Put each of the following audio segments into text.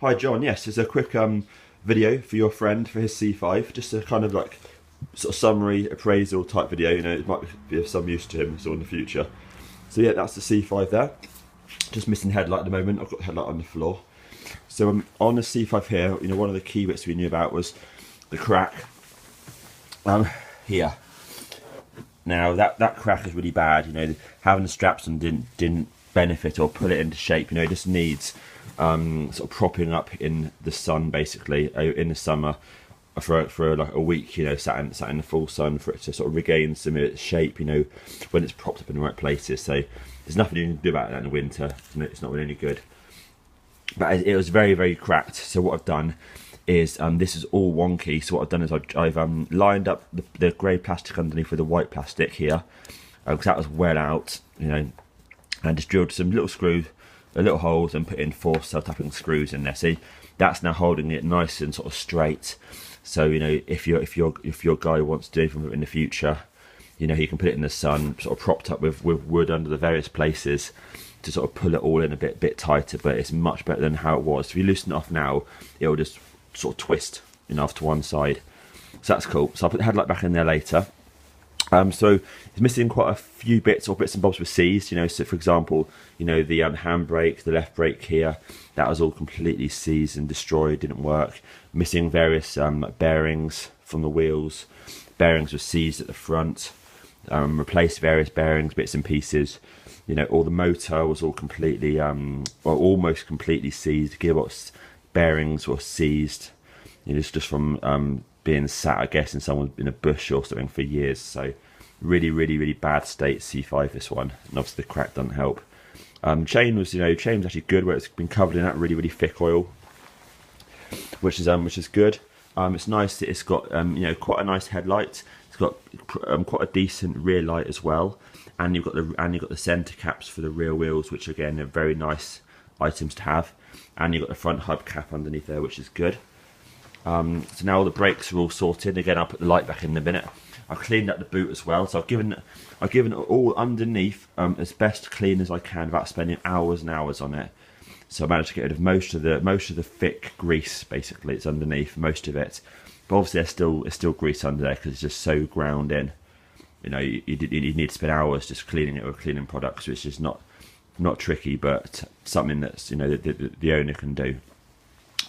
Hi John, yes, it's a quick video for your friend for his C5, just a kind of like sort of summary appraisal type video. You know, it might be of some use to him so in the future. So yeah, that's the C5 there. Just missing headlight at the moment. I've got the headlight on the floor. So on the C5 here, you know, one of the key bits we knew about was the crack here. Now that crack is really bad. You know, having the straps on didn't benefit or put it into shape. You know, it just needs sort of propping up in the sun, basically, in the summer for like a week. You know, sat in the full sun for it to sort of regain some of its shape. You know, when it's propped up in the right places. So there's nothing you can do about that in the winter. It's not really any good. But it was very, very cracked. So what I've done is this is all wonky. So what I've done is I've lined up the grey plastic underneath with the white plastic here, because that was well out. You know, and just drilled some little screws, little holes, and put in 4 self-tapping screws in there. See, that's now holding it nice and sort of straight. So you know, if your guy wants to do anything with it in the future, you know, he can put it in the sun, sort of propped up with wood under the various places to sort of pull it all in a bit tighter. But it's much better than how it was. If you loosen it off now, it will just sort of twist, you know, off to one side. So that's cool. So I'll put the headlight back in there later. So it's missing quite a few bits and bobs were seized, you know. So for example, you know, the handbrake, the left brake here, that was all completely seized and destroyed, didn't work. Missing various bearings from the wheels. Bearings were seized at the front. Replaced various bearings, bits and pieces. You know, all the motor was all completely, well, almost completely seized. Gearbox bearings were seized. You know, just from being sat, I guess, in a bush or something for years. So really bad state C5, this one, and obviously the crack doesn't help. Chain was actually good, where it's been covered in that really thick oil, which is good. It's nice. It's got you know, quite a nice headlight. It's got quite a decent rear light as well, and you've got the center caps for the rear wheels, which again are very nice items to have, and you've got the front hub cap underneath there, which is good. So now all the brakes are all sorted. Again, I'll put the light back in a minute. I've cleaned up the boot as well, so I've given it all underneath as best clean as I can without spending hours and hours on it. So I managed to get rid of most of the thick grease. Basically, it's underneath most of it, but obviously there's still grease under there because it's just so ground in. You know, you need to spend hours just cleaning it with cleaning products, which is not tricky, but something that's, you know, the owner can do.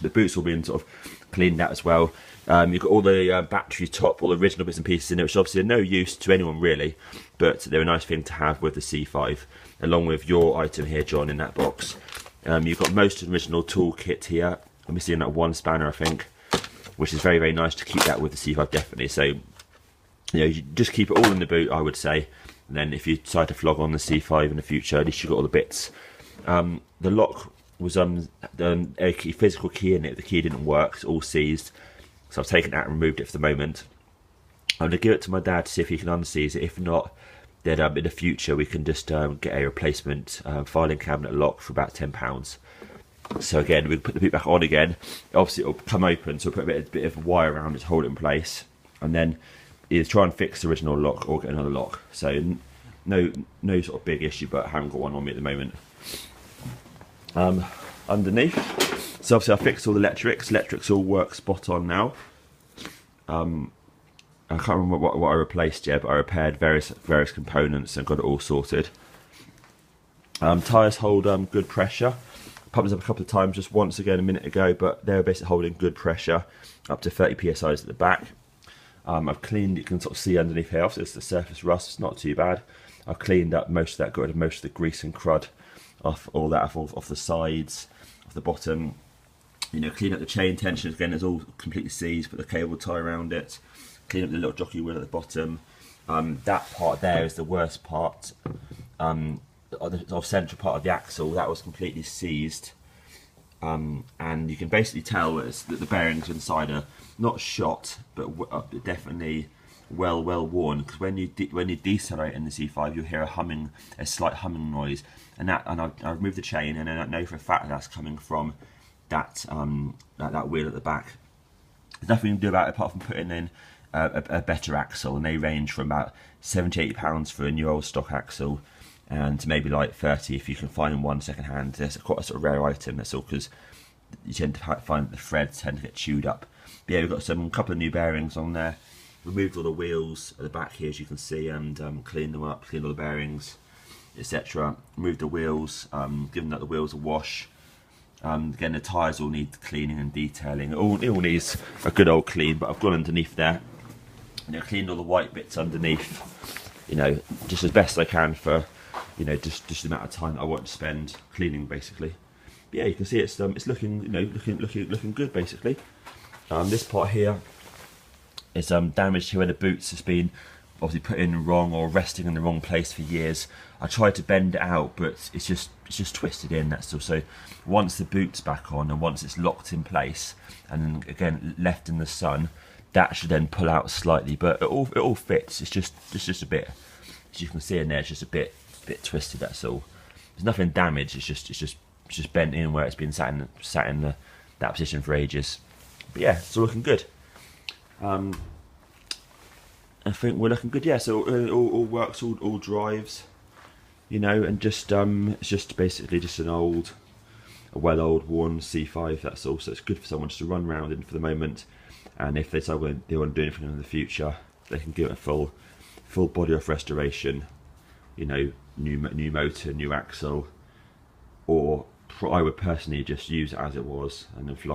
The boots will be sort of cleaned out as well. You've got all the battery top, all the original bits and pieces in it, which obviously are no use to anyone really, but they're a nice thing to have with the C5, along with your item here, John, in that box. You've got most of the original tool kit here. I'm missing that one spanner, I think, which is very nice to keep that with the C5, definitely. So, you know, you just keep it all in the boot, I would say. And then if you decide to flog on the C5 in the future, at least you've got all the bits. The lock was a physical key in it. The key didn't work. It's all seized. So I've taken it out and removed it for the moment. I'm going to give it to my dad to see if he can unseize it. If not, then in the future we can just get a replacement filing cabinet lock for about £10. So again, we'll put the boot back on again. Obviously it'll come open, so we'll put a bit of wire around it to hold it in place, and then either try and fix the original lock or get another lock. So no sort of big issue, but I haven't got one on me at the moment. Underneath, so obviously I fixed all the electrics all work spot on now. I can't remember what I replaced yet, but I repaired various components and got it all sorted. Tyres hold good pressure. I pumped them up a couple of times, just once again a minute ago, but they're basically holding good pressure, up to 30 psi at the back. I've cleaned, you can sort of see underneath here, obviously it's the surface rust, it's not too bad. I've cleaned up most of that, got rid of most of the grease and crud off the sides, off the bottom. You know, clean up the chain tensions again, it's all completely seized, put the cable tie around it, clean up the little jockey wheel at the bottom. That part there is the worst part. The central part of the axle, that was completely seized. And you can basically tell that the bearings inside are not shot, but definitely well worn. Because when you decelerate in the C5, you'll hear a slight humming noise, and I removed the chain, and then I know for a fact that's coming from that wheel at the back. There's nothing you can do about it apart from putting in a better axle, and they range from about £70–80 for a new old stock axle, and maybe like 30 if you can find one second hand. There's quite a sort of rare item, that's all, because you tend to find that the threads tend to get chewed up. But yeah, we've got a couple of new bearings on there. Removed all the wheels at the back here, as you can see, and cleaned them up, cleaned all the bearings, etc. Removed the wheels, given that the wheels a wash. Again, the tyres all need cleaning and detailing. It all needs a good old clean, but I've gone underneath there, cleaned all the white bits underneath, just as best I can for, just the amount of time that I want to spend cleaning, basically. But yeah, you can see it's looking, looking good, basically. This part here is damaged here where the boots has been obviously put in wrong or resting in the wrong place for years. I tried to bend it out, but it's just twisted in, that's all. So once the boot's back on and once it's locked in place and again left in the sun, that should then pull out slightly, but it all fits. It's just a bit, as you can see in there, it's just a bit twisted, that's all. There's nothing damaged, it's just bent in where it's been sat in that position for ages. But yeah, it's all looking good. I think we're looking good, yeah. So all works, all drives, and just it's just basically just a well-old worn C5. That's all. So it's good for someone just to run around in for the moment, and if they decide they want to do anything in the future, they can give it a full body off restoration. New motor, new axle, or I would personally just use it as it was and then flog